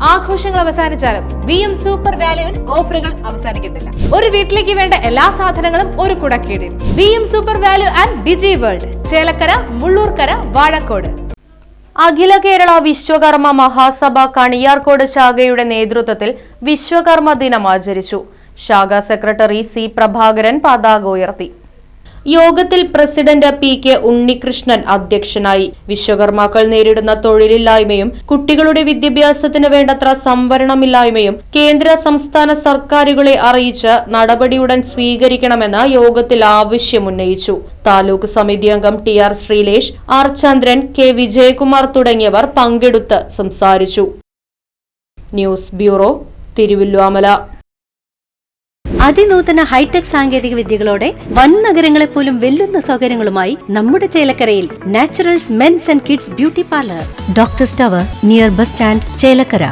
ആഘോഷങ്ങൾ അവസാനിച്ചാലും VM super വാല്യുവിൽ ഓഫറുകൾ അവസാനിക്കുന്നില്ല. ഒരു വീട്ടിലേക്ക് വേണ്ട എല്ലാ സാധനങ്ങളും ഒരു കുടക്കീഴിൽ. VM super value and digi world, Chelakkara, Mullurkara, Vazhakkode. Akhila Kerala Vishwakarma Mahasabha Kaniyarkode ശാഖയുടെ നേതൃത്വത്തിൽ വിശ്വകർമ്മ ദിനം ആചരിച്ചു. ശാഖാ സെക്രട്ടറി C പ്രഭാകരൻ പതാക ഉയർത്തി. യോഗത്തിൽ പ്രസിഡന്റ് PK ഉണ്ണികൃഷ്ണൻ അധ്യക്ഷനായി. വിശ്വകർമാക്കൾ നേരിടുന്ന തൊഴിലില്ലായ്മയും കുട്ടികളുടെ വിദ്യാഭ്യാസത്തിന് വേണ്ടത്ര സംവരണമില്ലായ്മയും കേന്ദ്ര സംസ്ഥാന സർക്കാരുകളെ അറിയിച്ച് നടപടിയുടൻ സ്വീകരിക്കണമെന്ന് യോഗത്തിൽ ആവശ്യമുന്നയിച്ചു. താലൂക്ക് സമിതി അംഗം TR ശ്രീലേഷ്, R ചന്ദ്രൻ, K വിജയകുമാർ തുടങ്ങിയവർ പങ്കെടുത്ത് സംസാരിച്ചു. News bureau, Thiruvilwamala. അതിനൂതന ഹൈടെക് സാങ്കേതിക വിദ്യകളോടെ വൻ നഗരങ്ങളെപ്പോലും വെല്ലുന്ന സൗകര്യങ്ങളുമായി നമ്മുടെ ചേലക്കരയിൽ naturals men's and kids beauty parlour, doctors tower, near bus stand, Chelakkara.